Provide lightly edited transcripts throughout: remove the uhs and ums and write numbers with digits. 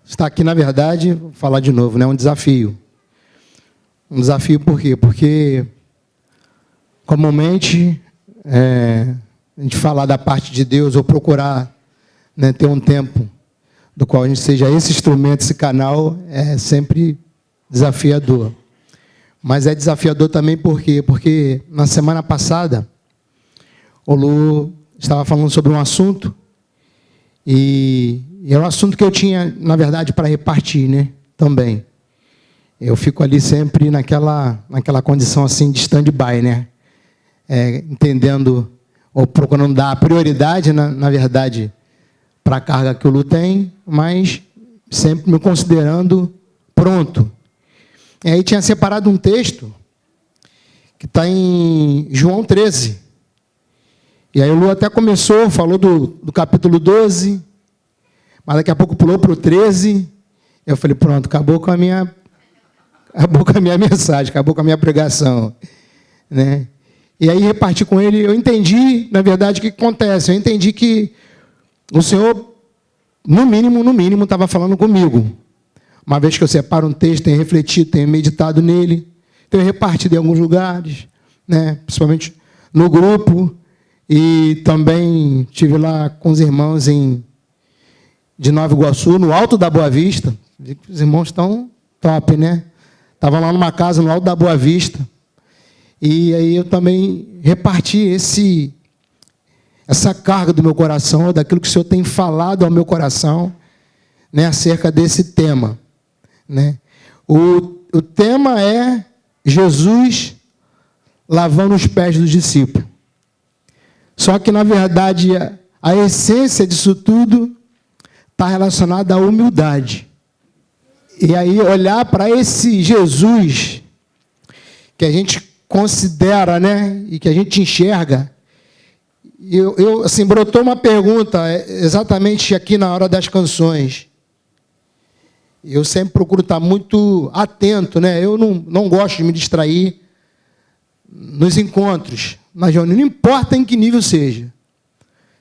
estar aqui, na verdade, vou falar de novo, né? Um desafio. Um desafio por quê? Porque, comumente, a gente falar da parte de Deus ou procurar, né, ter um tempo do qual a gente seja esse instrumento, esse canal, é sempre desafiador. Mas é desafiador também por quê? Porque na semana passada, o Lu estava falando sobre um assunto, e é um assunto que eu tinha, na verdade, para repartir, né, também. Eu fico ali sempre naquela condição assim de stand-by, né? Entendendo, ou procurando dar prioridade, na verdade, para a carga que o Lu tem, mas sempre me considerando pronto. E aí tinha separado um texto que está em João 13. E aí o Lu até começou, falou do capítulo 12, mas daqui a pouco pulou para o 13. Eu falei, pronto, acabou com a minha mensagem, acabou com a minha pregação, né? E aí reparti com ele, eu entendi, na verdade, o que acontece. Eu entendi que o Senhor, no mínimo, estava falando comigo. Uma vez que eu separo um texto, tenho refletido, tenho meditado nele, tenho repartido em alguns lugares, né? Principalmente no grupo, e também estive lá com os irmãos de Nova Iguaçu, no Alto da Boa Vista. Os irmãos estão top, né? Estava lá numa casa no Alto da Boa Vista. E aí eu também reparti essa carga do meu coração, daquilo que o Senhor tem falado ao meu coração, né, acerca desse tema, né? O tema é Jesus lavando os pés dos discípulos. Só que, na verdade, a essência disso tudo está relacionada à humildade. E aí, olhar para esse Jesus que a gente considera, né, e que a gente enxerga, assim, brotou uma pergunta, exatamente aqui na hora das canções. Eu sempre procuro estar muito atento, né? Eu não gosto de me distrair nos encontros, mas não importa em que nível seja.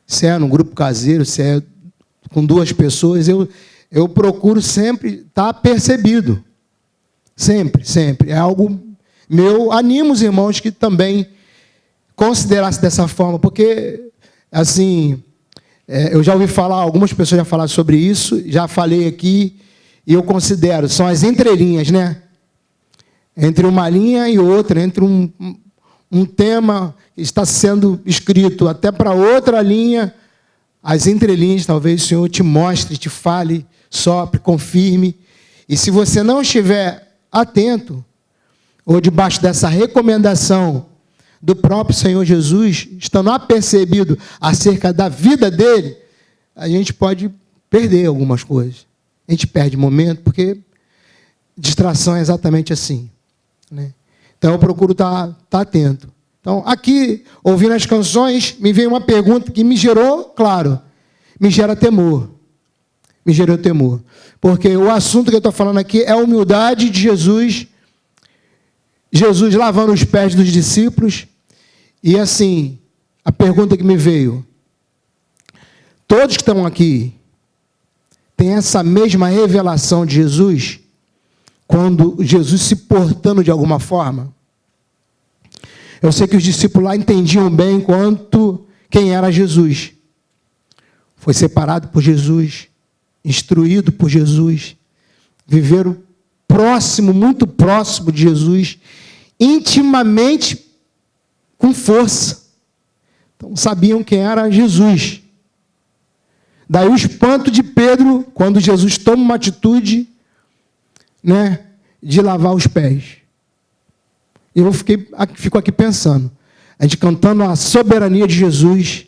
Se é num grupo caseiro, se é com duas pessoas, eu procuro sempre estar percebido. Sempre, sempre. É algo meu. Animo os irmãos que também considerassem dessa forma, porque, assim, eu já ouvi falar, algumas pessoas já falaram sobre isso, já falei aqui, e eu considero, são as entrelinhas, né? Entre uma linha e outra, entre um tema que está sendo escrito até para outra linha, as entrelinhas, talvez o Senhor te mostre, te fale, sopre, confirme. E se você não estiver atento, ou debaixo dessa recomendação do próprio Senhor Jesus, estando apercebido acerca da vida dele, a gente pode perder algumas coisas. A gente perde momento, porque distração é exatamente assim, né? Então, eu procuro estar atento. Então, aqui, ouvindo as canções, me veio uma pergunta que me gerou, claro, me gera temor. Me gerou temor. Porque o assunto que eu estou falando aqui é a humildade de Jesus. Jesus lavando os pés dos discípulos. E, assim, a pergunta que me veio: todos que estão aqui têm essa mesma revelação de Jesus, quando Jesus se portando de alguma forma? Eu sei que os discípulos lá entendiam bem quem era Jesus. Foi separado por Jesus, instruído por Jesus, viveram próximo, muito próximo de Jesus, intimamente, com força. Então, sabiam quem era Jesus. Daí o espanto de Pedro, quando Jesus toma uma atitude, né, de lavar os pés. E eu fico aqui pensando, a gente cantando a soberania de Jesus,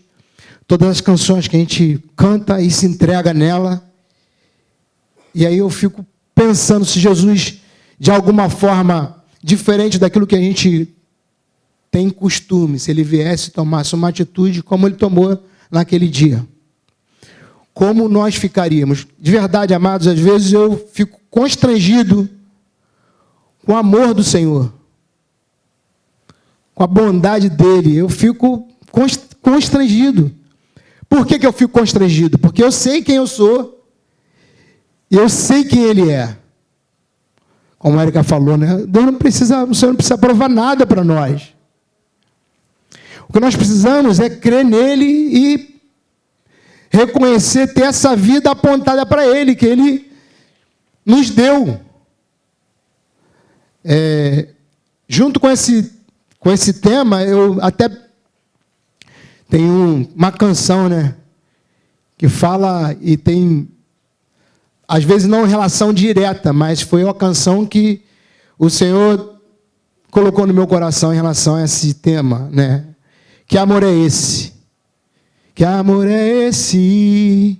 todas as canções que a gente canta e se entrega nela, e aí eu fico pensando se Jesus, de alguma forma diferente daquilo que a gente tem costume, se ele viesse e tomasse uma atitude como ele tomou naquele dia. Como nós ficaríamos? De verdade, amados, às vezes eu fico constrangido com o amor do Senhor, com a bondade dele. Eu fico constrangido. Por que eu fico constrangido? Porque eu sei quem eu sou. E eu sei quem Ele é. Como a Érica falou, né? O Senhor não precisa provar nada para nós. O que nós precisamos é crer nele e reconhecer, ter essa vida apontada para Ele, que Ele nos deu. Junto com esse tema, eu até tenho uma canção, né? Que fala e tem, às vezes não em relação direta, mas foi uma canção que o Senhor colocou no meu coração em relação a esse tema, né? Que amor é esse? Que amor é esse?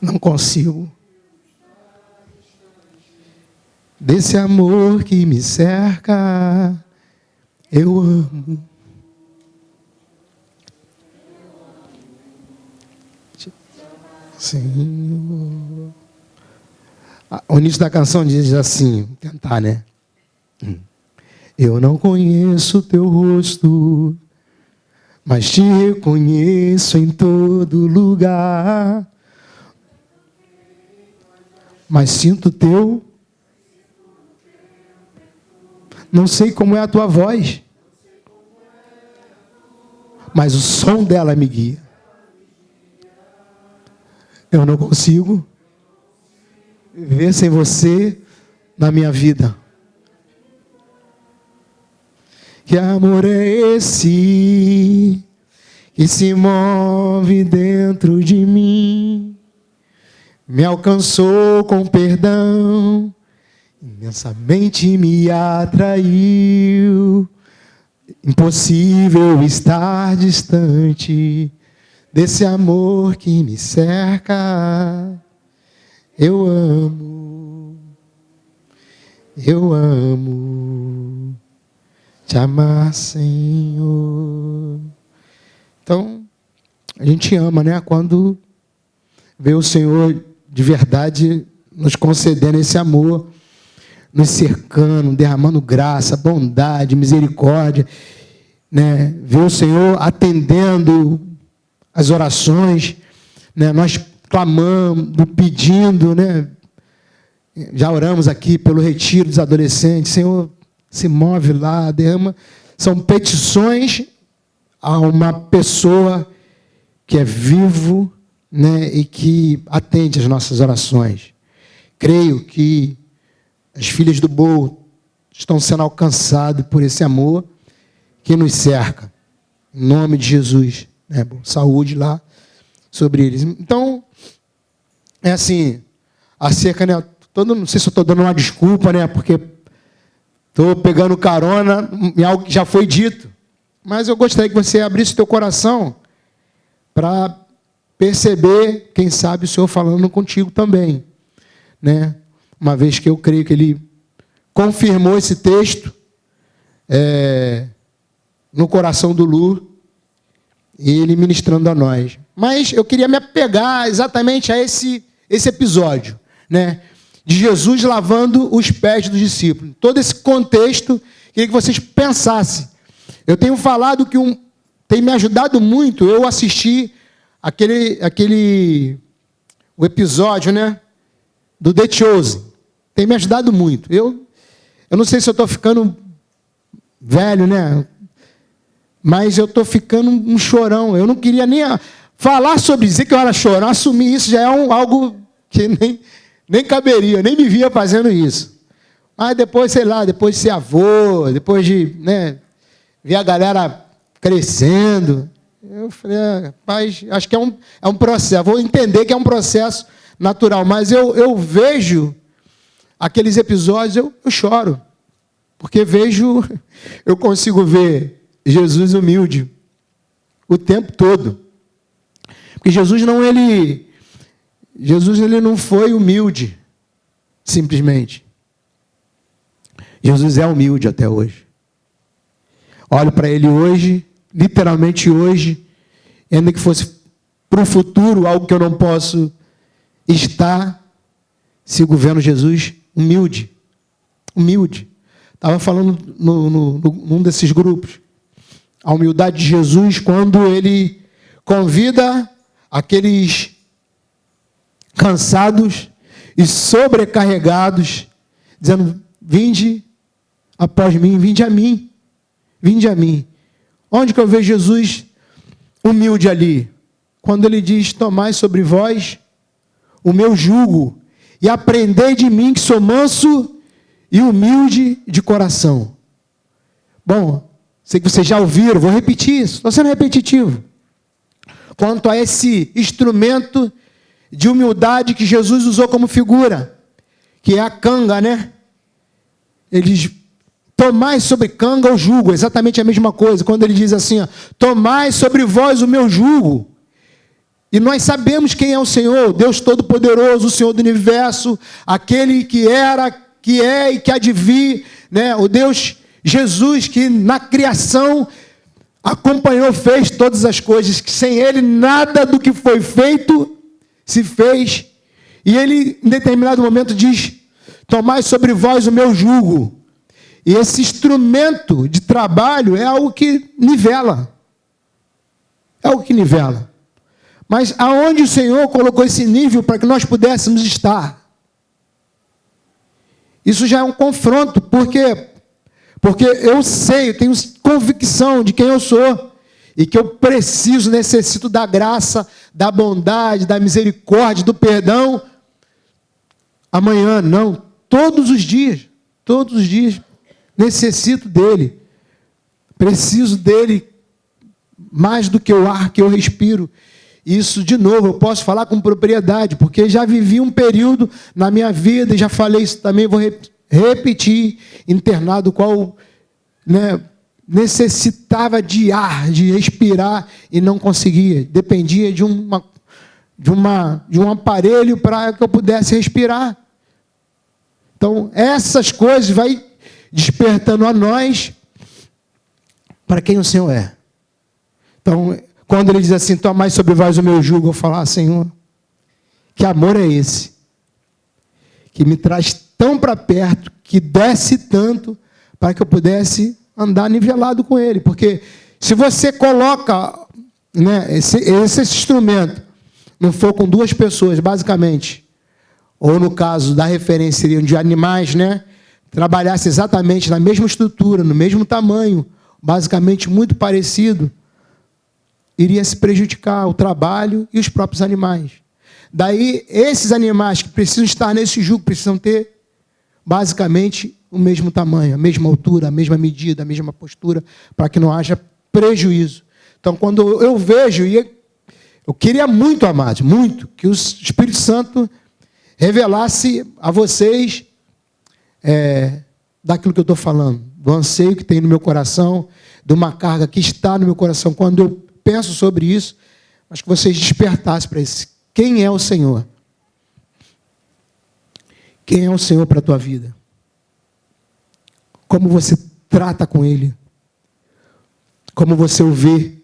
Não consigo. Desse amor que me cerca, eu amo. Senhor. O início da canção diz assim, cantar, né? Eu não conheço o teu rosto, mas te reconheço em todo lugar. Mas sinto o teu. Não sei como é a tua voz, mas o som dela me guia. Eu não consigo viver sem você na minha vida. Que amor é esse que se move dentro de mim? Me alcançou com perdão, imensamente me atraiu. Impossível estar distante desse amor que me cerca. Eu amo te amar, Senhor. Então, a gente ama, né? Quando vê o Senhor de verdade nos concedendo esse amor, nos cercando, derramando graça, bondade, misericórdia, né? Ver o Senhor atendendo as orações, né? Nós clamando, pedindo, né? Já oramos aqui pelo retiro dos adolescentes. Senhor, se move lá, derrama. São petições a uma pessoa que é vivo, né? E que atende às nossas orações. Creio que as filhas do Boa estão sendo alcançadas por esse amor que nos cerca. Em nome de Jesus. Né? Saúde lá sobre eles. Então, é assim, acerca, né? Não sei se eu estou dando uma desculpa, né? Porque estou pegando carona em algo que já foi dito. Mas eu gostaria que você abrisse o teu coração para perceber, quem sabe, o Senhor falando contigo também. Né? Uma vez que eu creio que Ele confirmou esse texto no coração do Lu, e Ele ministrando a nós. Mas eu queria me apegar exatamente a esse episódio, né? De Jesus lavando os pés dos discípulos. Todo esse contexto, queria que vocês pensassem. Eu tenho falado que tem me ajudado muito, eu assisti o episódio, né? Do The Chosen. Tem me ajudado muito. Eu não sei se eu estou ficando velho, né? Mas eu estou ficando um chorão. Eu não queria nem falar sobre dizer que eu era chorão. Assumir isso já é algo que nem caberia. Eu nem me via fazendo isso. Mas depois, sei lá, depois de ser avô, depois de, né, ver a galera crescendo, eu falei, rapaz, acho que é um processo. Vou entender que é um processo natural. Mas eu vejo aqueles episódios, eu choro. Porque eu consigo ver Jesus humilde o tempo todo. Porque Jesus ele não foi humilde, simplesmente. Jesus é humilde até hoje. Olho para Ele hoje, literalmente hoje, ainda que fosse para o futuro, algo que eu não posso estar, sigo vendo Jesus humilde. Estava falando num desses grupos. A humildade de Jesus quando ele convida aqueles cansados e sobrecarregados, dizendo: vinde após mim, vinde a mim, vinde a mim. Onde que eu vejo Jesus humilde ali? Quando ele diz: tomai sobre vós o meu jugo e aprendei de mim, que sou manso e humilde de coração. Bom, sei que vocês já ouviram, vou repetir isso, estou sendo repetitivo. Quanto a esse instrumento de humildade que Jesus usou como figura, que é a canga, né? Ele diz: tomai sobre canga o jugo, exatamente a mesma coisa. Quando ele diz assim, ó, tomai sobre vós o meu jugo. E nós sabemos quem é o Senhor, Deus Todo-Poderoso, o Senhor do Universo, aquele que era, que é e que há de vir, né? O Deus Jesus que na criação acompanhou, fez todas as coisas, que sem Ele nada do que foi feito se fez. E Ele, em determinado momento, diz: tomai sobre vós o meu jugo. E esse instrumento de trabalho é algo que nivela. É algo que nivela. Mas aonde o Senhor colocou esse nível para que nós pudéssemos estar? Isso já é um confronto, porque eu sei, eu tenho convicção de quem eu sou e que eu preciso, necessito da graça, da bondade, da misericórdia, do perdão. Amanhã, não, todos os dias necessito dele, preciso dele mais do que o ar que eu respiro. Isso, de novo, eu posso falar com propriedade, porque já vivi um período na minha vida, e já falei isso também, vou repetir, internado, qual, né, necessitava de ar, de respirar, e não conseguia. Dependia de um aparelho para que eu pudesse respirar. Então, essas coisas vai despertando a nós para quem o Senhor é. Então, quando ele diz assim: tomai sobre vós o meu jugo, eu falo: Senhor, que amor é esse? Que me traz tão para perto, que desce tanto, para que eu pudesse andar nivelado com ele. Porque se você coloca, né, esse instrumento, não for com duas pessoas, basicamente, ou no caso da referência de animais, né, trabalhasse exatamente na mesma estrutura, no mesmo tamanho, basicamente muito parecido, iria se prejudicar o trabalho e os próprios animais. Daí, esses animais que precisam estar nesse jugo precisam ter, basicamente, o mesmo tamanho, a mesma altura, a mesma medida, a mesma postura, para que não haja prejuízo. Então, quando eu vejo, e eu queria muito, amados, muito, que o Espírito Santo revelasse a vocês daquilo que eu estou falando, do anseio que tem no meu coração, de uma carga que está no meu coração, quando eu penso sobre isso, mas que vocês despertassem para isso. Quem é o Senhor? Quem é o Senhor para a tua vida? Como você trata com Ele? Como você o vê?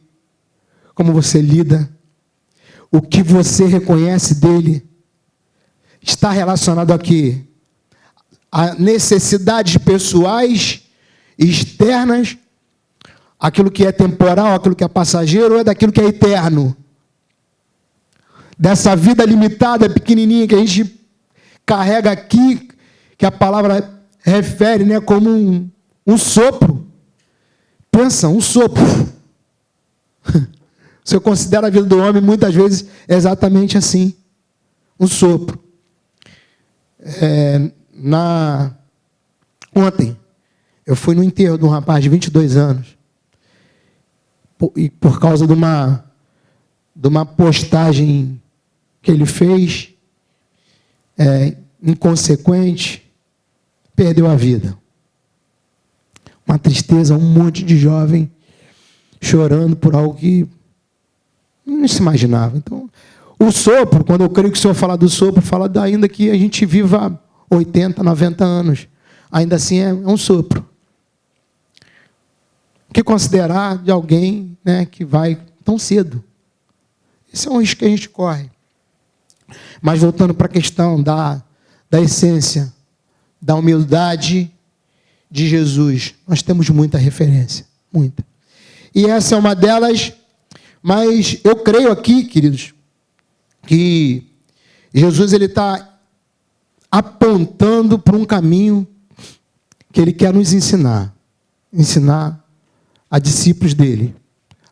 Como você lida? O que você reconhece dEle? Está relacionado aqui a necessidades pessoais e externas, aquilo que é temporal, aquilo que é passageiro, ou é daquilo que é eterno? Dessa vida limitada, pequenininha, que a gente carrega aqui, que a palavra refere, né, como um sopro. Pensa, um sopro. Se eu considero a vida do homem, muitas vezes é exatamente assim. Um sopro. Ontem, eu fui no enterro de um rapaz de 22 anos. E por causa de uma postagem que ele fez, inconsequente, perdeu a vida. Uma tristeza, um monte de jovem chorando por algo que não se imaginava. Então, o sopro, quando eu creio que o Senhor fala do sopro, fala ainda que a gente viva 80, 90 anos. Ainda assim é um sopro. O que considerar de alguém, né, que vai tão cedo? Esse é um risco que a gente corre. Mas voltando para a questão da essência, da humildade de Jesus, nós temos muita referência, muita. E essa é uma delas, mas eu creio aqui, queridos, que Jesus ele está apontando para um caminho que ele quer nos ensinar a discípulos dele,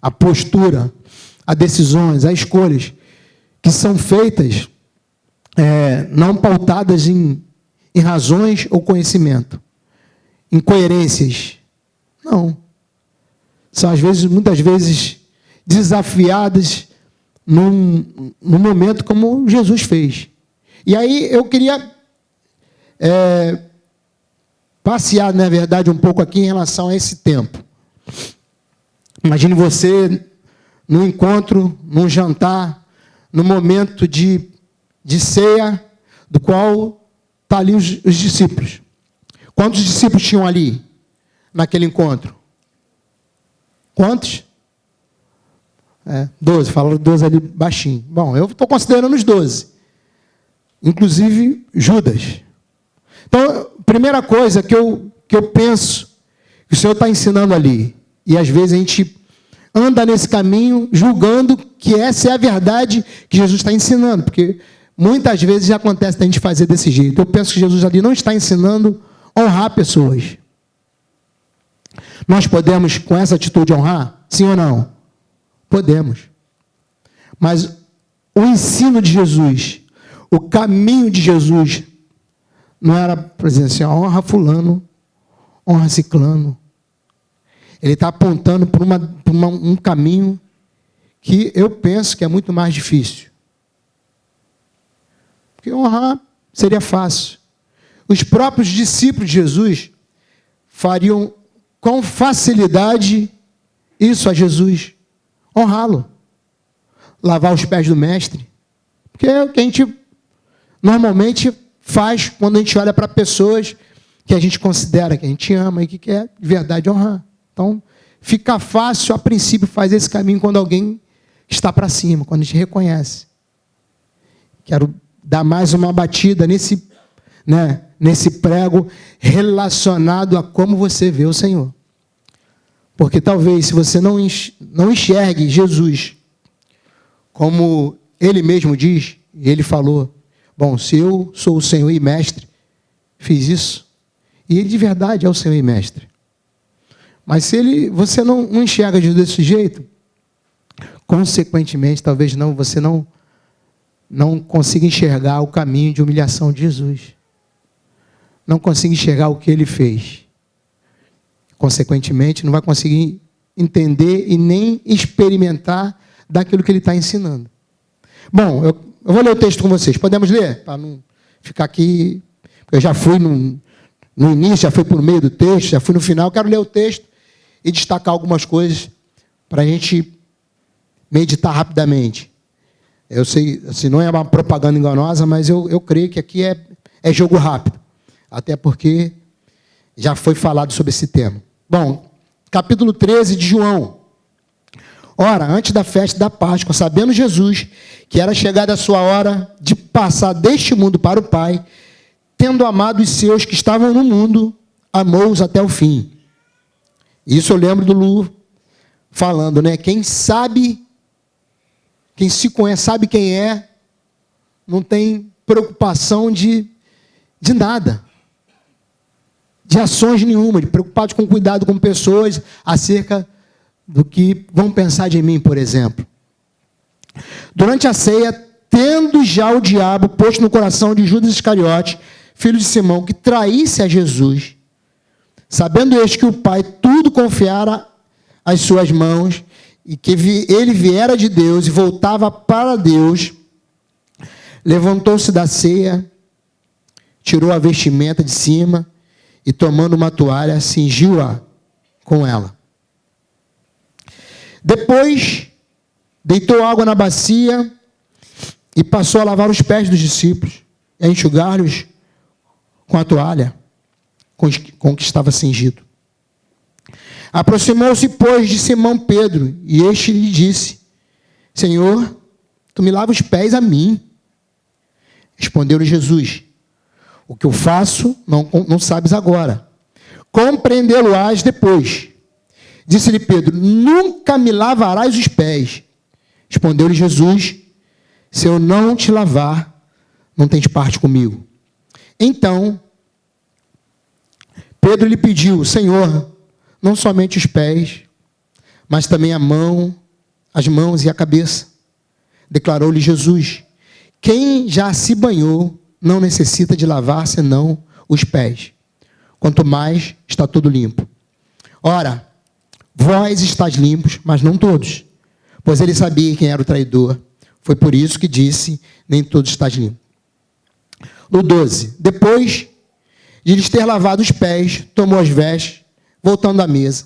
a postura, a decisões, a escolhas que são feitas não pautadas em razões ou conhecimento, em coerências. Não. São, muitas vezes, desafiadas num momento como Jesus fez. E aí eu queria passear, na verdade, um pouco aqui em relação a esse tempo. Imagine você num encontro, num jantar, num momento de ceia, do qual está ali os discípulos. Quantos discípulos tinham ali, naquele encontro? Quantos? 12, falaram 12 ali baixinho. Bom, eu estou considerando os 12. Inclusive Judas. Então, primeira coisa que eu penso, que o Senhor está ensinando ali, e às vezes a gente anda nesse caminho julgando que essa é a verdade que Jesus está ensinando, porque muitas vezes já acontece da gente fazer desse jeito. Eu penso que Jesus ali não está ensinando a honrar pessoas. Nós podemos, com essa atitude, honrar? Sim ou não? Podemos. Mas o ensino de Jesus, o caminho de Jesus, não era, por exemplo, assim, honra fulano, honra ciclano. Ele está apontando para um caminho que eu penso que é muito mais difícil. Porque honrar seria fácil. Os próprios discípulos de Jesus fariam com facilidade isso a Jesus. Honrá-lo. Lavar os pés do mestre. Porque é o que a gente normalmente faz quando a gente olha para pessoas que a gente considera, que a gente ama e que quer de verdade honrar. Então, fica fácil, a princípio, fazer esse caminho quando alguém está para cima, quando a gente reconhece. Quero dar mais uma batida nesse prego relacionado a como você vê o Senhor. Porque talvez, se você não enxergue Jesus, como Ele mesmo diz, e Ele falou, bom, se eu sou o Senhor e Mestre, fiz isso, e Ele de verdade é o Senhor e Mestre. Mas se você não enxerga Jesus desse jeito, consequentemente, talvez você não consiga enxergar o caminho de humilhação de Jesus. Não consiga enxergar o que Ele fez. Consequentemente, não vai conseguir entender e nem experimentar daquilo que Ele está ensinando. Bom, eu vou ler o texto com vocês. Podemos ler? Para não ficar aqui... Eu já fui no início, já fui por meio do texto, já fui no final. Quero ler o texto e destacar algumas coisas para a gente meditar rapidamente. Eu sei, assim, não é uma propaganda enganosa, mas eu creio que aqui é jogo rápido. Até porque já foi falado sobre esse tema. Bom, capítulo 13 de João. Ora, antes da festa da Páscoa, sabendo Jesus que era chegada a sua hora de passar deste mundo para o Pai, tendo amado os seus que estavam no mundo, amou-os até o fim. Isso eu lembro do Lu falando, né? Quem se conhece, sabe quem é, não tem preocupação de nada. De ações nenhuma, de preocupados com cuidado com pessoas acerca do que vão pensar de mim, por exemplo. Durante a ceia, tendo já o diabo posto no coração de Judas Iscariote, filho de Simão, que traísse a Jesus, sabendo este que o Pai tudo confiara às suas mãos, e que ele viera de Deus e voltava para Deus, levantou-se da ceia, tirou a vestimenta de cima, e tomando uma toalha, cingiu-a com ela. Depois, deitou água na bacia e passou a lavar os pés dos discípulos, e a enxugar-lhes com a toalha com que estava cingido. Aproximou-se, pois, de Simão Pedro, e este lhe disse, Senhor, tu me lavas os pés a mim. Respondeu-lhe Jesus, o que eu faço não sabes agora. compreendê-lo-ás depois. Disse-lhe Pedro: nunca me lavarás os pés. Respondeu-lhe Jesus: se eu não te lavar, não tens parte comigo. Então, Pedro lhe pediu: Senhor, não somente os pés, mas também as mãos e a cabeça. Declarou-lhe Jesus: quem já se banhou não necessita de lavar senão os pés. Quanto mais está todo limpo. Ora, vós estáis limpos, mas não todos. Pois ele sabia quem era o traidor. Foi por isso que disse: nem todos estáis limpos. No 12. Depois de lhes ter lavado os pés, tomou as vestes, voltando à mesa.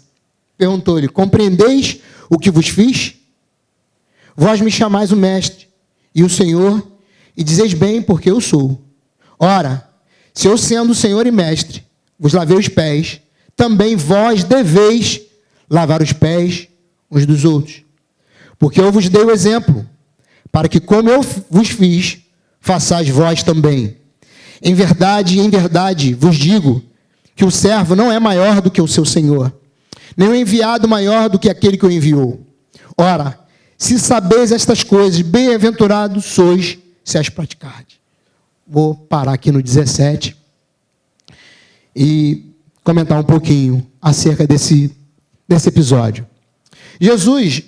Perguntou-lhe: compreendeis o que vos fiz? Vós me chamais o mestre e o Senhor, e dizeis bem, porque eu sou. Ora, se eu, sendo o Senhor e mestre, vos lavei os pés, também vós deveis lavar os pés uns dos outros. Porque eu vos dei o exemplo, para que, como eu vos fiz, façais vós também. Em verdade, vos digo que o servo não é maior do que o seu senhor, nem o enviado maior do que aquele que o enviou. Ora, se sabeis estas coisas, bem-aventurados sois se as praticardes. Vou parar aqui no 17 e comentar um pouquinho acerca desse episódio. Jesus,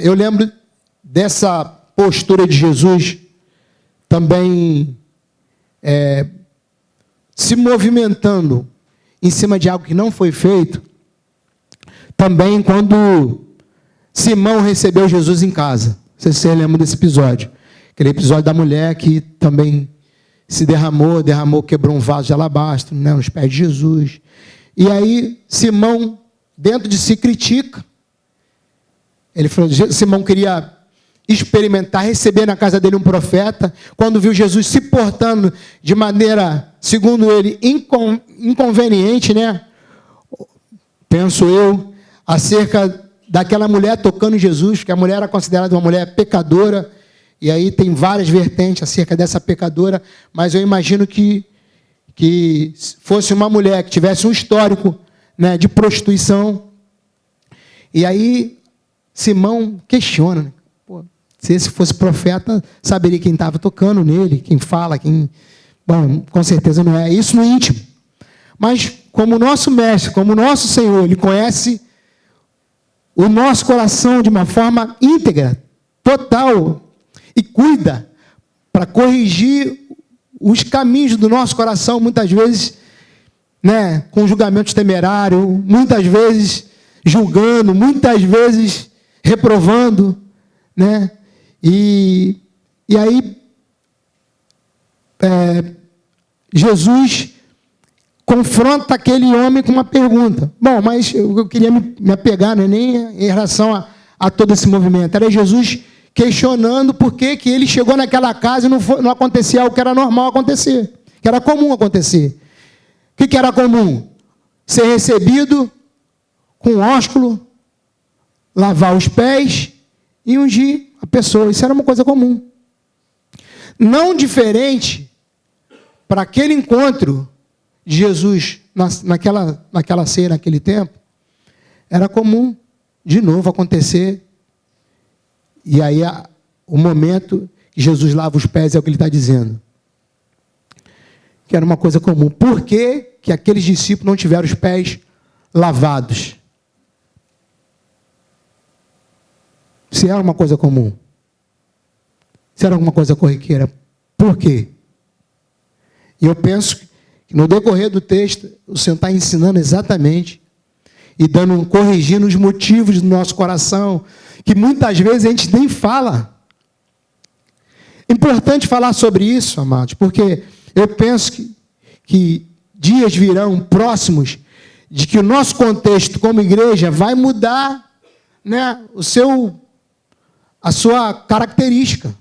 eu lembro dessa postura de Jesus também se movimentando em cima de algo que não foi feito, também quando Simão recebeu Jesus em casa. Não sei se você lembra desse episódio. Aquele episódio da mulher que também se derramou, quebrou um vaso de alabastro, né, nos pés de Jesus. E aí Simão, dentro de si, critica. Ele falou: Simão queria experimentar, receber na casa dele um profeta, quando viu Jesus se portando de maneira, segundo ele, inconveniente, né? Penso eu, acerca daquela mulher tocando em Jesus, que a mulher era considerada uma mulher pecadora, e aí tem várias vertentes acerca dessa pecadora, mas eu imagino que fosse uma mulher que tivesse um histórico, né, de prostituição. E aí Simão questiona, né? Se esse fosse profeta, saberia quem estava tocando nele, quem fala, quem... Bom, com certeza não é isso no íntimo. Mas como nosso mestre, como nosso Senhor, Ele conhece o nosso coração de uma forma íntegra, total, e cuida para corrigir os caminhos do nosso coração, muitas vezes, né, com julgamento temerário, muitas vezes julgando, muitas vezes reprovando, né? E aí Jesus confronta aquele homem com uma pergunta. Bom, mas eu queria me apegar, né, nem em relação a todo esse movimento. Era Jesus questionando por que ele chegou naquela casa e não acontecia algo que era normal acontecer, que era comum acontecer. O que era comum? Ser recebido com ósculo, lavar os pés e ungir a pessoa. Isso era uma coisa comum. Não diferente para aquele encontro de Jesus naquela ceia, naquele tempo, era comum de novo acontecer. E aí o momento que Jesus lava os pés é o que ele está dizendo. Que era uma coisa comum. Por que aqueles discípulos não tiveram os pés lavados? Se era uma coisa comum. Se era alguma coisa corriqueira. Por quê? E eu penso que no decorrer do texto, o Senhor está ensinando exatamente e corrigindo os motivos do nosso coração, que muitas vezes a gente nem fala. Importante falar sobre isso, amados, porque eu penso que dias virão próximos de que o nosso contexto como igreja vai mudar, né, a sua característica.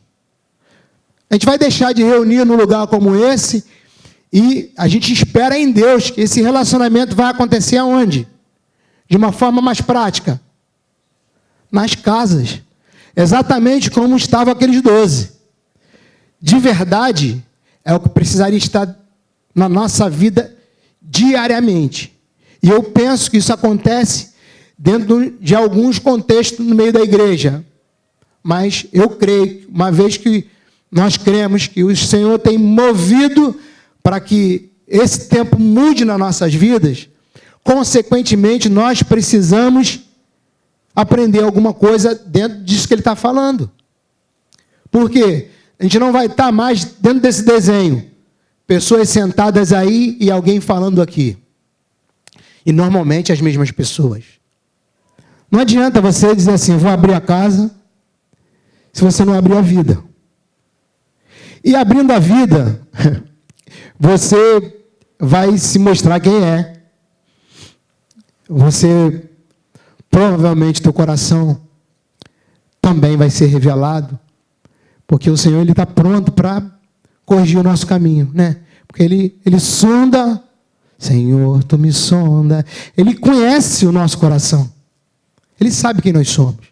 A gente vai deixar de reunir num lugar como esse e a gente espera em Deus que esse relacionamento vai acontecer aonde? De uma forma mais prática. Nas casas. Exatamente como estavam aqueles 12. De verdade, é o que precisaria estar na nossa vida diariamente. E eu penso que isso acontece dentro de alguns contextos no meio da igreja. Mas eu creio, uma vez que nós cremos que o Senhor tem movido para que esse tempo mude nas nossas vidas, consequentemente, nós precisamos aprender alguma coisa dentro disso que ele está falando. Por quê? A gente não vai estar mais dentro desse desenho. Pessoas sentadas aí e alguém falando aqui. E normalmente as mesmas pessoas. Não adianta você dizer assim, vou abrir a casa, se você não abrir a vida. E abrindo a vida, você vai se mostrar quem é. Você, provavelmente, teu coração também vai ser revelado, porque o Senhor está pronto para corrigir o nosso caminho, né? Porque Ele sonda, Senhor, Tu me sonda. Ele conhece o nosso coração. Ele sabe quem nós somos.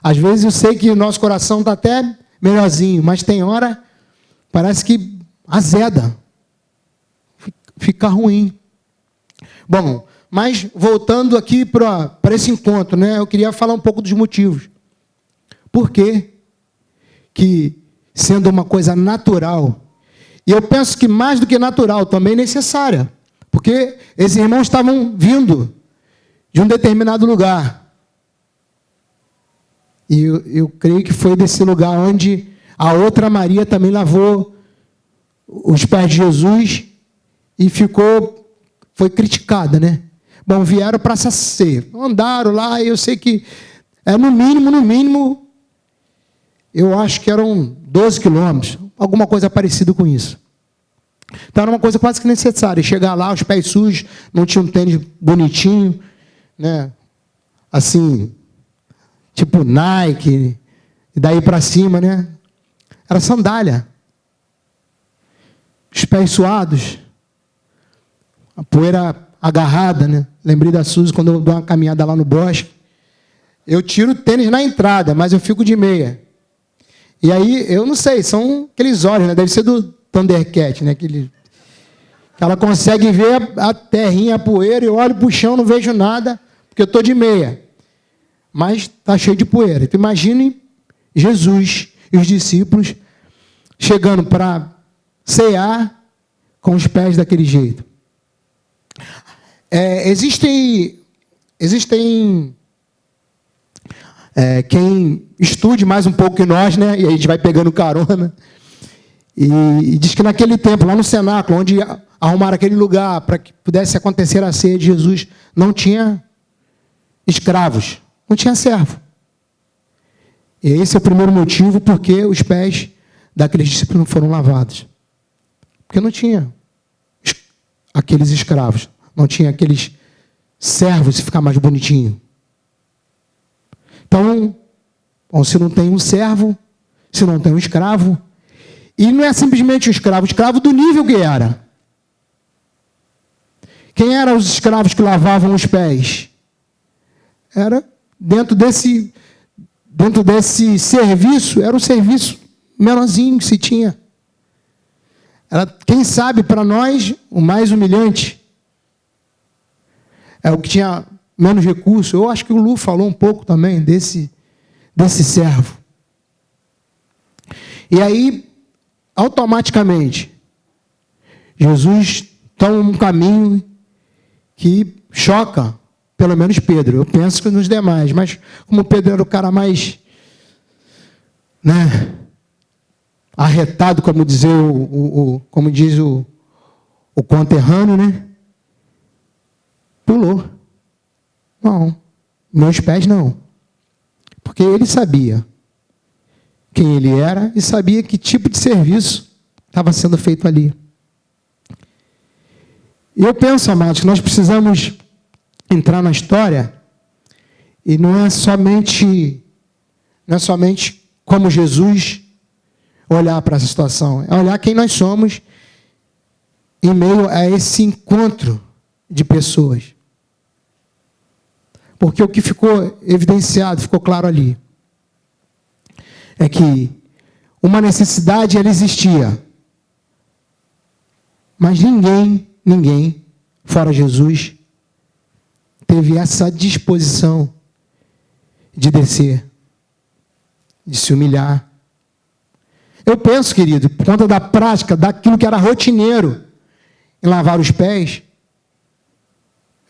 Às vezes eu sei que o nosso coração está até melhorzinho, mas tem hora, parece que azeda. Fica ruim. Bom, mas voltando aqui para esse encontro, né? Eu queria falar um pouco dos motivos. Por quê? Que, sendo uma coisa natural, e eu penso que mais do que natural, também necessária, porque esses irmãos estavam vindo de um determinado lugar. E eu creio que foi desse lugar onde a outra Maria também lavou os pés de Jesus e foi criticada, né? Bom, vieram para essa ceia, andaram lá, e eu sei que no mínimo, eu acho que eram 12 quilômetros, alguma coisa parecida com isso. Então era uma coisa quase que necessária, chegar lá, os pés sujos, não tinha um tênis bonitinho, né? Assim, tipo Nike, e daí para cima, né? Era sandália. Os pés suados, a poeira agarrada, né? Lembrei da Suzy quando eu dou uma caminhada lá no bosque. Eu tiro o tênis na entrada, mas eu fico de meia. E aí, eu não sei, são aqueles olhos, né? Deve ser do Thundercat, né? Que ela consegue ver a terrinha, a poeira, eu olho para o chão, não vejo nada, porque eu estou de meia. Mas está cheio de poeira. Então, imagine Jesus e os discípulos chegando para cear com os pés daquele jeito. Existem quem estude mais um pouco que nós, né? E a gente vai pegando carona. E diz que naquele tempo, lá no cenáculo, onde arrumaram aquele lugar para que pudesse acontecer a ceia de Jesus, não tinha escravos, não tinha servo. E esse é o primeiro motivo porque os pés daqueles discípulos não foram lavados. Porque não tinha aqueles escravos, não tinha aqueles servos se ficar mais bonitinho. Então, se não tem um servo, se não tem um escravo, e não é simplesmente um escravo do nível que era. Quem eram os escravos que lavavam os pés? Era dentro desse serviço, era um serviço menorzinho que se tinha. Era, quem sabe, para nós, o mais humilhante. É o que tinha menos recurso. Eu acho que o Lu falou um pouco também desse servo. E aí, automaticamente, Jesus toma um caminho que choca, pelo menos Pedro. Eu penso que nos demais, mas como Pedro era o cara mais, né, arretado, como diz o conterrâneo, né? Pulou. Não, meus pés não. Porque ele sabia quem ele era e sabia que tipo de serviço estava sendo feito ali. E eu penso, amados, que nós precisamos entrar na história e não é somente como Jesus olhar para essa situação, é olhar quem nós somos em meio a esse encontro de pessoas. Porque o que ficou evidenciado, ficou claro ali, é que uma necessidade ela existia, mas ninguém fora Jesus, teve essa disposição de descer, de se humilhar. Eu penso, querido, por conta da prática, daquilo que era rotineiro em lavar os pés,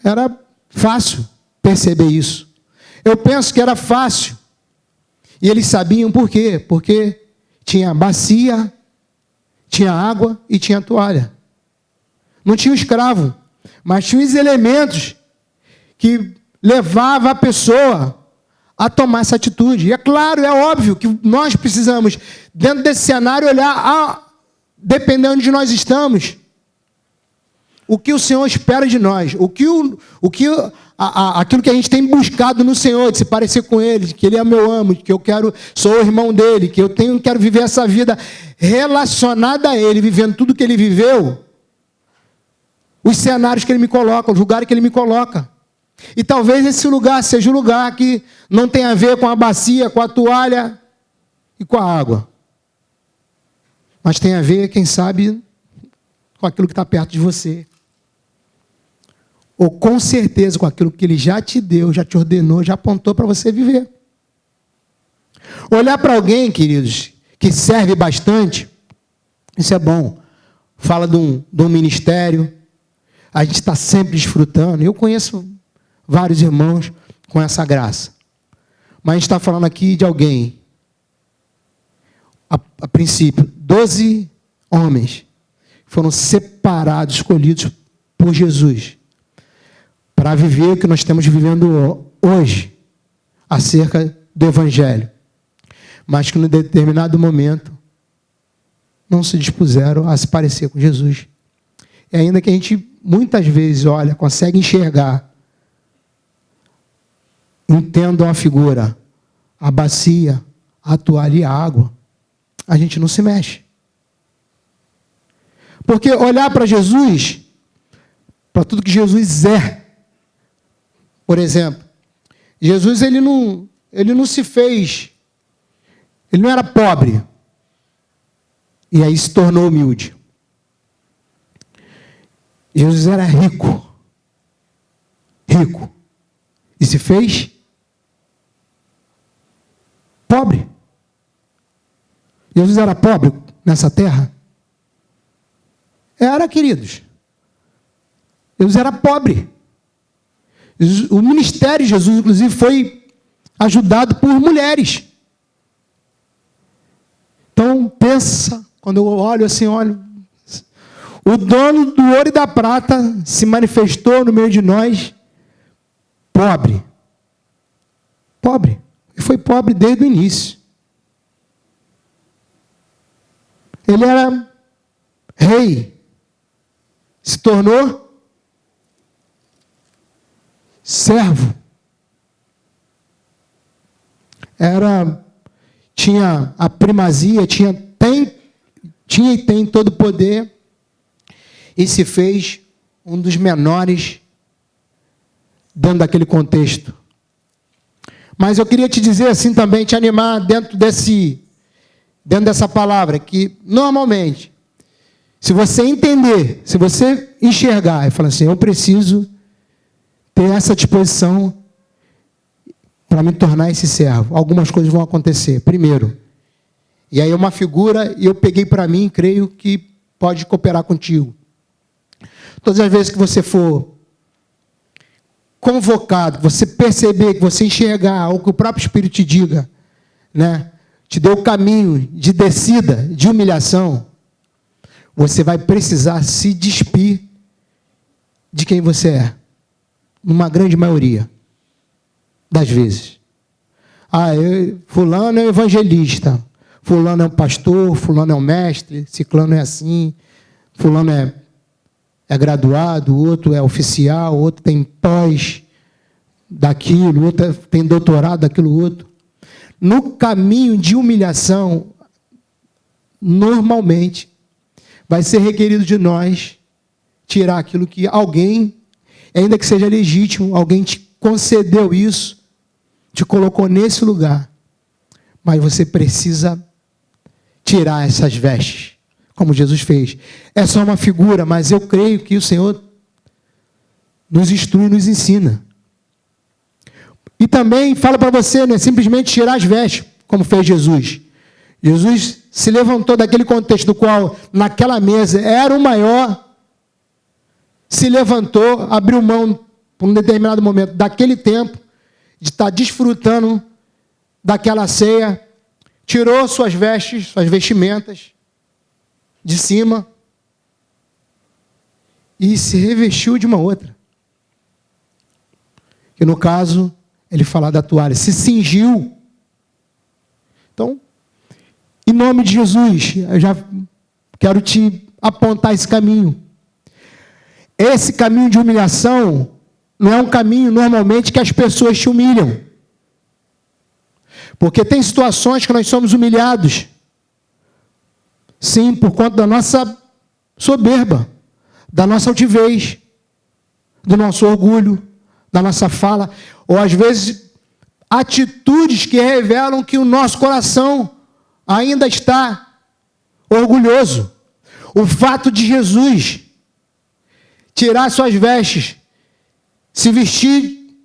era fácil perceber isso. Eu penso que era fácil. E eles sabiam por quê? Porque tinha bacia, tinha água e tinha toalha. Não tinha o escravo, mas tinha os elementos que levavam a pessoa a tomar essa atitude. E é claro, é óbvio que nós precisamos, dentro desse cenário, olhar, dependendo de onde nós estamos, o que o Senhor espera de nós, aquilo que a gente tem buscado no Senhor, de se parecer com Ele, que Ele é meu amo, que eu sou o irmão dele, que eu quero viver essa vida relacionada a Ele, vivendo tudo que Ele viveu, os cenários que Ele me coloca, os lugares que Ele me coloca. E talvez esse lugar seja um lugar que não tem a ver com a bacia, com a toalha e com a água. Mas tem a ver, quem sabe, com aquilo que está perto de você. Ou com certeza com aquilo que Ele já te deu, já te ordenou, já apontou para você viver. Olhar para alguém, queridos, que serve bastante, isso é bom. Fala de um ministério, a gente está sempre desfrutando. Eu conheço vários irmãos com essa graça. Mas a gente está falando aqui de alguém, a princípio, 12 homens foram separados, escolhidos por Jesus, para viver o que nós estamos vivendo hoje, acerca do Evangelho. Mas que, num determinado momento, não se dispuseram a se parecer com Jesus. E ainda que a gente, muitas vezes, consegue enxergar, entendam a figura, a bacia, a toalha e a água, a gente não se mexe. Porque olhar para Jesus, para tudo que Jesus é, por exemplo, Jesus ele não se fez, ele não era pobre, e aí se tornou humilde. Jesus era rico, e se fez pobre. Jesus era pobre nessa terra? Era, queridos. Jesus era pobre. O ministério de Jesus, inclusive, foi ajudado por mulheres. Então, pensa, quando eu olho assim, o dono do ouro e da prata se manifestou no meio de nós, pobre. Pobre. E foi pobre desde o início. Ele era rei. Se tornou servo. Tinha a primazia, tinha e tem todo o poder, e se fez um dos menores dentro daquele contexto. Mas eu queria te dizer assim também, te animar dentro dessa palavra, que normalmente, se você entender, se você enxergar e falar assim, eu preciso ter essa disposição para me tornar esse servo, algumas coisas vão acontecer. Primeiro, e aí é uma figura, e eu peguei para mim, creio que pode cooperar contigo. Todas as vezes que você for convocado, que você perceber, que você enxergar, ou que o próprio Espírito te diga, né, te dê o caminho de descida, de humilhação, você vai precisar se despir de quem você é. Numa grande maioria das vezes. Fulano é evangelista, fulano é um pastor, fulano é um mestre, ciclano é assim, fulano é graduado, outro é oficial, outro tem pós daquilo, outro tem doutorado daquilo outro. No caminho de humilhação, normalmente, vai ser requerido de nós tirar aquilo que alguém, ainda que seja legítimo, alguém te concedeu isso, te colocou nesse lugar, mas você precisa tirar essas vestes, como Jesus fez. É só uma figura, mas eu creio que o Senhor nos instrui, nos ensina. E também fala para você, não é simplesmente tirar as vestes, como fez Jesus. Jesus se levantou daquele contexto do qual, naquela mesa, era o maior, se levantou, abriu mão, por um determinado momento, daquele tempo, de estar desfrutando daquela ceia, tirou suas vestes, suas vestimentas, de cima, e se revestiu de uma outra. Que no caso, ele fala da toalha, se cingiu. Então, em nome de Jesus, eu já quero te apontar esse caminho. Esse caminho de humilhação não é um caminho, normalmente, que as pessoas te humilham. Porque tem situações que nós somos humilhados. Sim, por conta da nossa soberba, da nossa altivez, do nosso orgulho, da nossa fala, ou às vezes atitudes que revelam que o nosso coração ainda está orgulhoso. O fato de Jesus tirar suas vestes, se vestir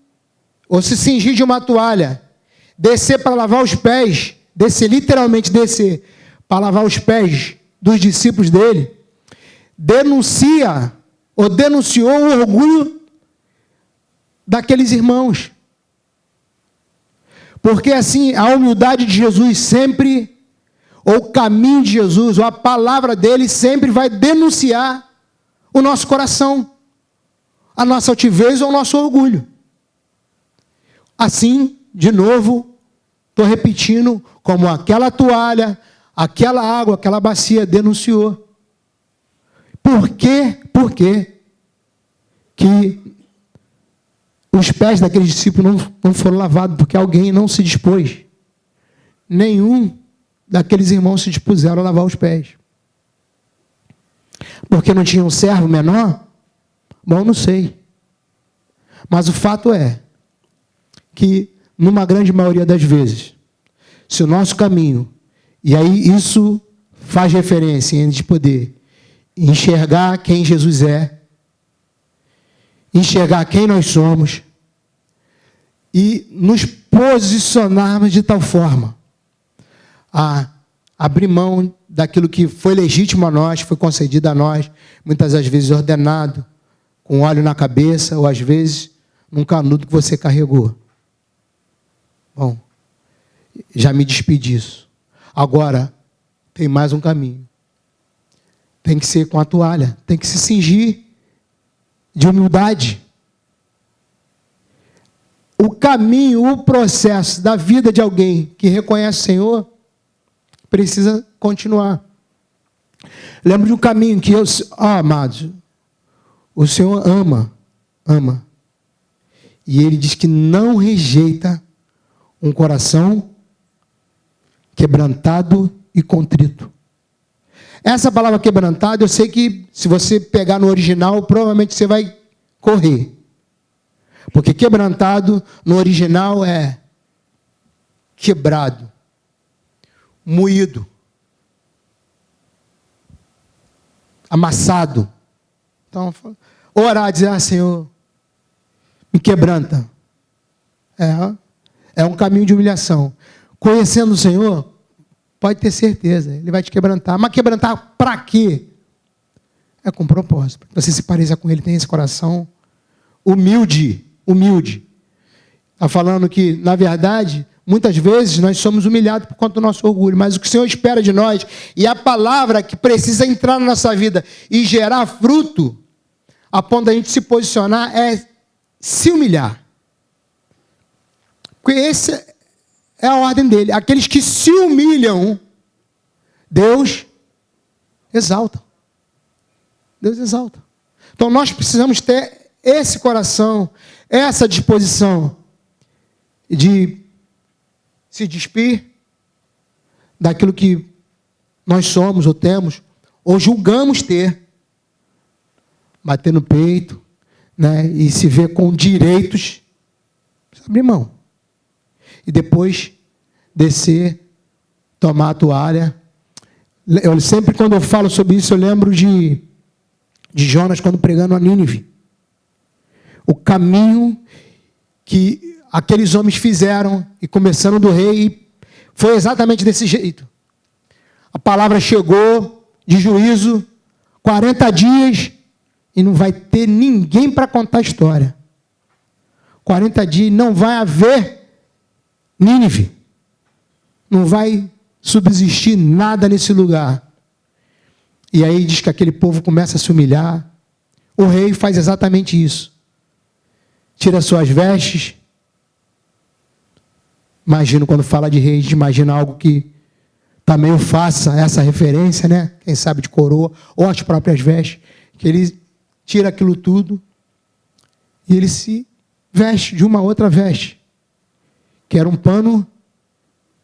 ou se cingir de uma toalha, descer para lavar os pés, literalmente descer para lavar os pés dos discípulos dele, denunciou o orgulho daqueles irmãos. Porque assim, a humildade de Jesus sempre, ou o caminho de Jesus, ou a palavra dele sempre vai denunciar o nosso coração, a nossa altivez ou o nosso orgulho. Assim, de novo, estou repetindo, como aquela toalha, aquela água, aquela bacia denunciou. Por quê? Por quê que os pés daqueles discípulos não foram lavados? Porque alguém não se dispôs. Nenhum daqueles irmãos se dispuseram a lavar os pés. Porque não tinha um servo menor? Bom, não sei. Mas o fato é que, numa grande maioria das vezes, se o nosso caminho, e aí isso faz referência em de poder enxergar quem Jesus é, enxergar quem nós somos e nos posicionarmos de tal forma a abrir mão daquilo que foi legítimo a nós, foi concedido a nós, muitas das vezes ordenado, com óleo na cabeça, ou às vezes num canudo que você carregou. Bom, já me despedi disso. Agora, tem mais um caminho. Tem que ser com a toalha, tem que se cingir de humildade. O caminho, o processo da vida de alguém que reconhece o Senhor precisa continuar. Lembro de um caminho que amados, o Senhor ama. E Ele diz que não rejeita um coração quebrantado e contrito. Essa palavra quebrantado, eu sei que se você pegar no original, provavelmente você vai correr. Porque quebrantado no original é quebrado, moído, amassado. Então, orar, dizer, Senhor, me quebranta. É um caminho de humilhação. Conhecendo o Senhor, pode ter certeza, Ele vai te quebrantar. Mas quebrantar para quê? É com propósito. Você se pareça com Ele, tem esse coração humilde. Está falando que, na verdade, muitas vezes nós somos humilhados por conta do nosso orgulho, mas o que o Senhor espera de nós, e a palavra que precisa entrar na nossa vida e gerar fruto, a ponto da gente se posicionar, é se humilhar. Porque essa é a ordem dele. Aqueles que se humilham, Deus exalta. Deus exalta. Então nós precisamos ter esse coração, essa disposição de se despir daquilo que nós somos ou temos, ou julgamos ter, bater no peito, né, e se ver com direitos, abrir mão. E depois descer, tomar a toalha. Eu sempre, quando eu falo sobre isso, eu lembro de Jonas, quando pregando a Nínive. o caminho que aqueles homens fizeram, e começando do rei, foi exatamente desse jeito. A palavra chegou de juízo, 40 dias, e não vai ter ninguém para contar a história. 40 dias, não vai haver Nínive. Não vai subsistir nada nesse lugar. E aí diz que aquele povo começa a se humilhar. O rei faz exatamente isso. Tira suas vestes. Imagino, quando fala de rei, a gente imagina algo que está meio fácil, essa referência, né? Quem sabe de coroa, ou as próprias vestes. Que ele tira aquilo tudo e ele se veste de uma outra veste, que era um pano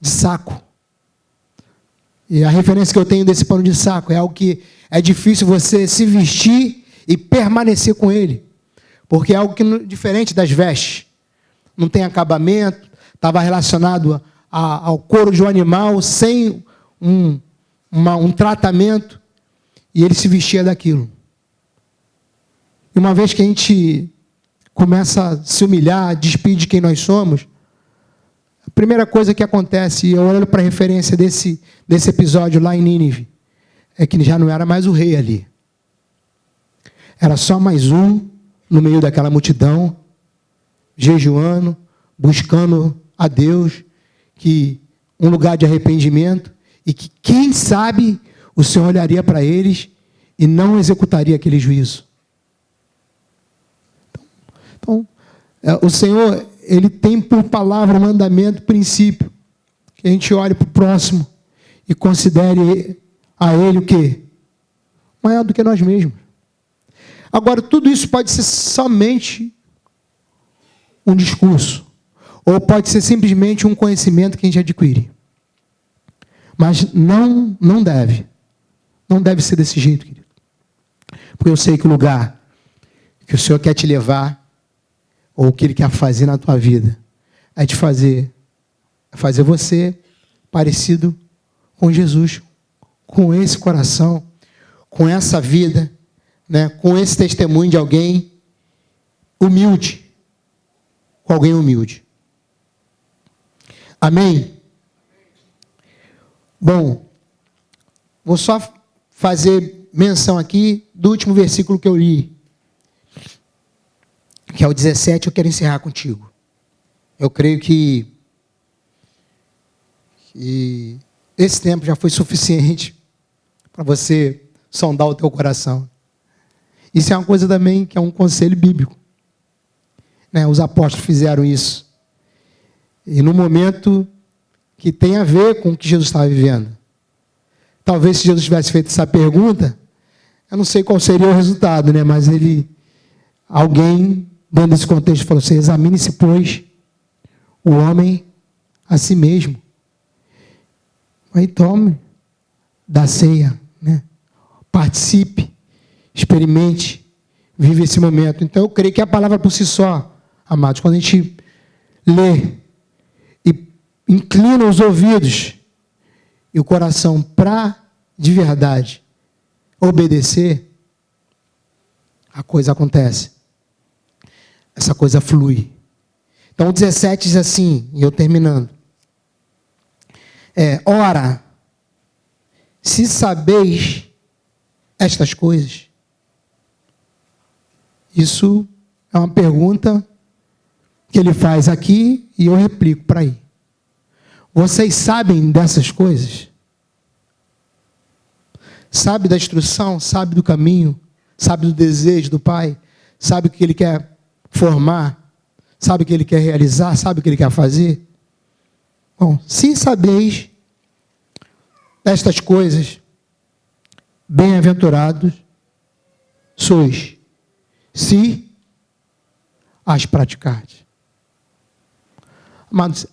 de saco. E a referência que eu tenho desse pano de saco é algo que é difícil você se vestir e permanecer com ele, porque é algo que diferente das vestes, não tem acabamento, estava relacionado ao couro de um animal, sem um tratamento, e ele se vestia daquilo. E uma vez que a gente começa a se humilhar, despir de quem nós somos, a primeira coisa que acontece, e eu olho para a referência desse episódio lá em Nínive, é que já não era mais o rei ali. Era só mais um no meio daquela multidão, jejuando, buscando a Deus, que um lugar de arrependimento, e que, quem sabe, o Senhor olharia para eles e não executaria aquele juízo. Então, o Senhor, Ele tem por palavra, mandamento, princípio, que a gente olhe para o próximo e considere a Ele o quê? Maior do que nós mesmos. Agora, tudo isso pode ser somente um discurso, ou pode ser simplesmente um conhecimento que a gente adquire. Mas não deve. Não deve ser desse jeito, querido. Porque eu sei que o lugar que o Senhor quer te levar, ou o que Ele quer fazer na tua vida, é te fazer você parecido com Jesus, com esse coração, com essa vida, né, com esse testemunho de alguém humilde, com alguém humilde. Amém? Bom, vou só fazer menção aqui do último versículo que eu li, que é o 17, eu quero encerrar contigo. Eu creio que esse tempo já foi suficiente para você sondar o teu coração. Isso é uma coisa também que é um conselho bíblico, né? Os apóstolos fizeram isso. E no momento que tem a ver com o que Jesus estava vivendo. Talvez se Jesus tivesse feito essa pergunta, eu não sei qual seria o resultado, né? Mas alguém, dando esse contexto, falou assim: examine-se, pois, o homem a si mesmo. Aí tome da ceia, né? Participe, experimente, vive esse momento. Então eu creio que a palavra por si só, amados, quando a gente lê e inclina os ouvidos e o coração para, de verdade, obedecer, a coisa acontece. Essa coisa flui. Então o 17 diz assim, e eu terminando. Ora, se sabeis estas coisas. Isso é uma pergunta que ele faz aqui e eu replico para aí. Vocês sabem dessas coisas? Sabe da instrução? Sabe do caminho? Sabe do desejo do Pai? Sabe o que Ele quer formar? Sabe o que Ele quer realizar? Sabe o que Ele quer fazer? Bom, se sabeis destas coisas, bem-aventurados sois, se as praticardes. Amados,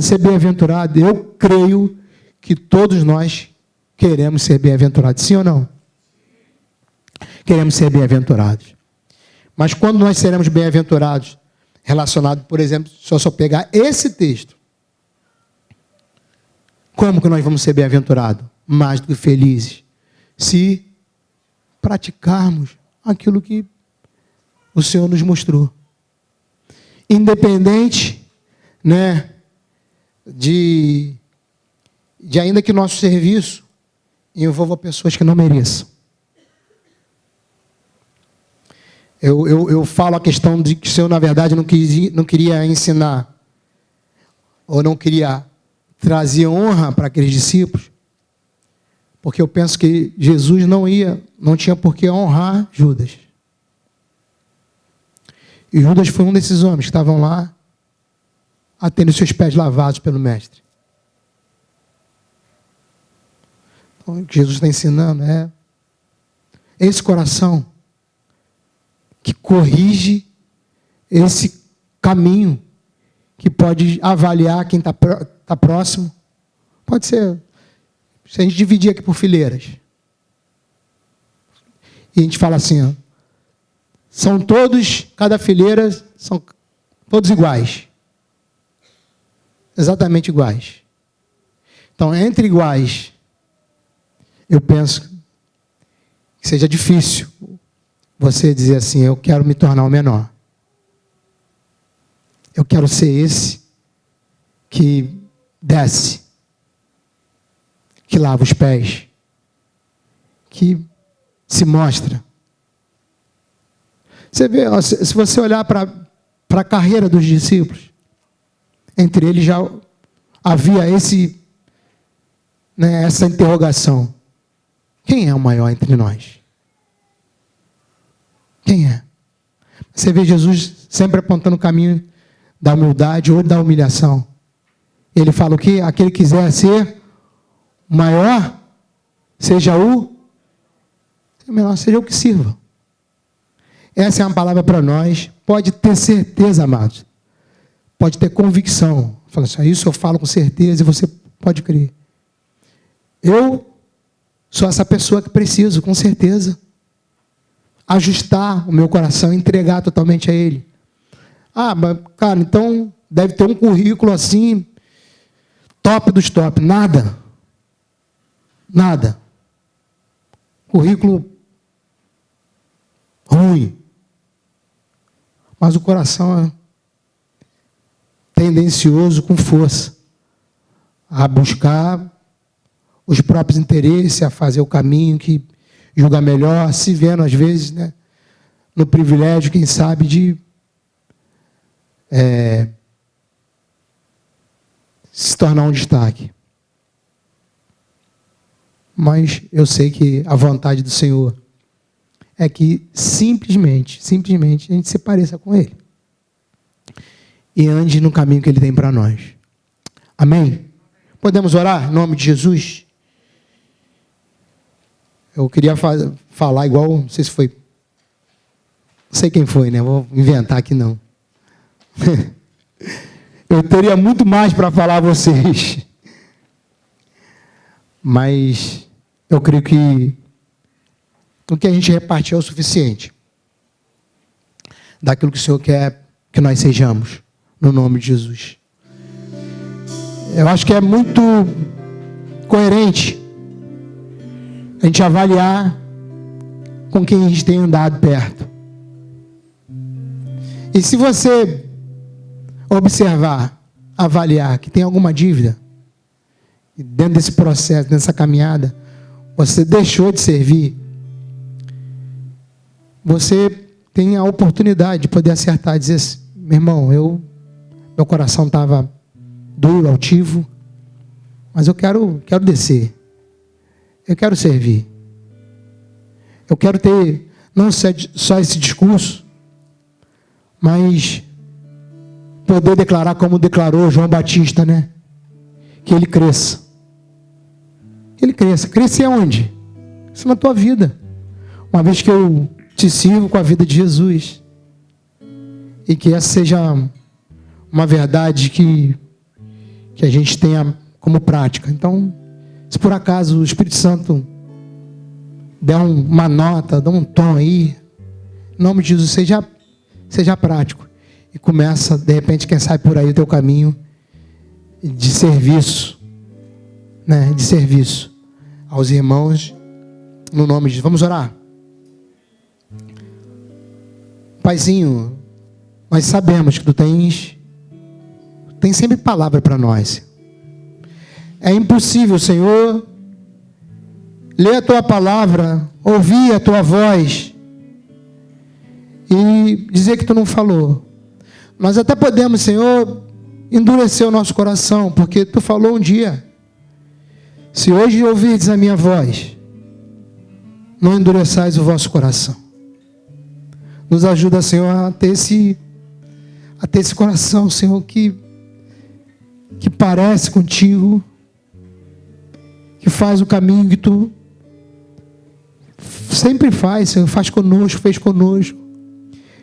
ser bem-aventurado, eu creio que todos nós queremos ser bem-aventurados, sim ou não? Queremos ser bem-aventurados. Mas quando nós seremos bem-aventurados, relacionado, por exemplo, se eu só pegar esse texto, como que nós vamos ser bem-aventurados? Mais do que felizes, se praticarmos aquilo que o Senhor nos mostrou. Independente, né, de ainda que nosso serviço envolva pessoas que não mereçam. Eu falo a questão de que o Senhor, na verdade, não queria ensinar, ou não queria trazer honra para aqueles discípulos, porque eu penso que Jesus não tinha por que honrar Judas. E Judas foi um desses homens que estavam lá, tendo seus pés lavados pelo Mestre. Então, o que Jesus está ensinando é esse coração que corrige esse caminho, que pode avaliar quem está próximo. Pode ser, se a gente dividir aqui por fileiras, e a gente fala assim, ó, são todos, cada fileira, são todos iguais. Exatamente iguais. Então, entre iguais, eu penso que seja difícil você dizer assim, eu quero me tornar o menor. Eu quero ser esse que desce, que lava os pés, que se mostra. Você vê, se você olhar para a carreira dos discípulos, entre eles já havia essa interrogação. Quem é o maior entre nós? Quem é? Você vê Jesus sempre apontando o caminho da humildade ou da humilhação. Ele fala o quê? Aquele que quiser ser maior, seja o menor, seja o que sirva. Essa é uma palavra para nós. Pode ter certeza, amados. Pode ter convicção. Fala assim, isso eu falo com certeza e você pode crer. Eu sou essa pessoa que preciso, com certeza, ajustar o meu coração, entregar totalmente a Ele. Ah, mas, cara, então deve ter um currículo assim, top dos top. Nada. Nada. Currículo ruim. Mas o coração é tendencioso com força a buscar os próprios interesses, a fazer o caminho que julga melhor, se vendo às vezes, né, no privilégio, quem sabe, de se tornar um destaque. Mas eu sei que a vontade do Senhor é que simplesmente a gente se pareça com Ele e ande no caminho que Ele tem para nós. Amém? Podemos orar em nome de Jesus? Eu queria falar igual, não sei se foi, não sei quem foi, né? Vou inventar aqui não. Eu teria muito mais para falar a vocês, mas eu creio que o que a gente repartiu é o suficiente daquilo que o Senhor quer que nós sejamos, no nome de Jesus. Eu acho que é muito coerente a gente avaliar com quem a gente tem andado perto. E se você observar, avaliar que tem alguma dívida, e dentro desse processo, nessa caminhada, você deixou de servir, você tem a oportunidade de poder acertar e dizer assim, meu irmão, meu coração estava duro, altivo, mas eu quero descer. Eu quero servir. Eu quero ter não só esse discurso, mas poder declarar como declarou João Batista, né? Que ele cresça. Ele cresça. Crescer onde? Isso na tua vida. Uma vez que eu te sirvo com a vida de Jesus. E que essa seja uma verdade que a gente tenha como prática. Então, se por acaso o Espírito Santo der uma nota, dá um tom aí, em nome de Jesus, seja prático. E começa, de repente, quem sabe por aí o teu caminho de serviço, né? De serviço aos irmãos, no nome de Jesus. Vamos orar? Paizinho, nós sabemos que tu tens sempre palavra para nós. É impossível, Senhor, ler a tua palavra, ouvir a tua voz e dizer que tu não falou. Nós até podemos, Senhor, endurecer o nosso coração, porque tu falou um dia: se hoje ouvirdes a minha voz, não endureçais o vosso coração. Nos ajuda, Senhor, a ter esse coração, Senhor, que parece contigo, que faz o caminho que tu sempre faz, Senhor, fez conosco,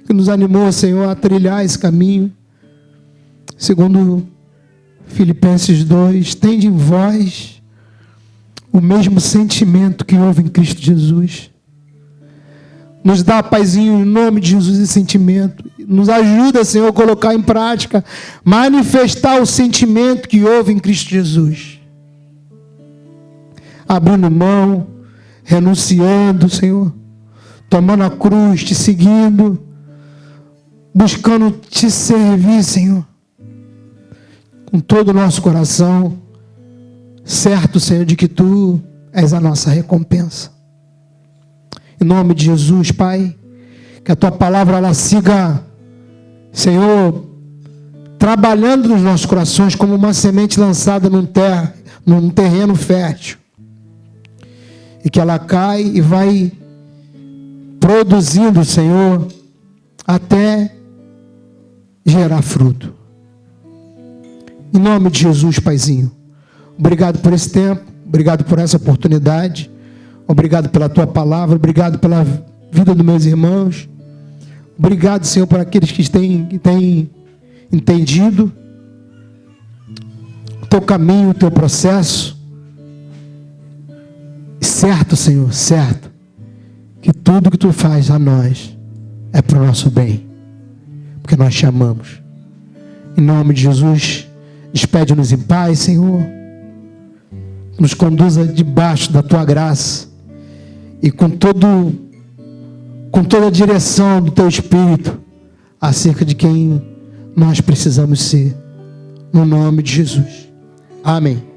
que nos animou, Senhor, a trilhar esse caminho. Segundo Filipenses 2, tende em vós o mesmo sentimento que houve em Cristo Jesus. Nos dá, Paizinho, em nome de Jesus, esse sentimento. Nos ajuda, Senhor, a colocar em prática, manifestar o sentimento que houve em Cristo Jesus. Abrindo mão, renunciando, Senhor, tomando a cruz, te seguindo, buscando te servir, Senhor, com todo o nosso coração, certo, Senhor, de que tu és a nossa recompensa. Em nome de Jesus, Pai, que a tua palavra ela siga, Senhor, trabalhando nos nossos corações como uma semente lançada num terreno fértil, e que ela cai e vai produzindo, Senhor, até gerar fruto. Em nome de Jesus, Paizinho, obrigado por esse tempo, obrigado por essa oportunidade, obrigado pela tua palavra, obrigado pela vida dos meus irmãos, obrigado, Senhor, por aqueles que têm entendido o teu caminho, o teu processo. Certo, Senhor, certo, que tudo que tu faz a nós é para o nosso bem, porque nós te amamos. Em nome de Jesus, despede-nos em paz, Senhor, nos conduza debaixo da tua graça e com toda a direção do teu Espírito acerca de quem nós precisamos ser, no nome de Jesus. Amém.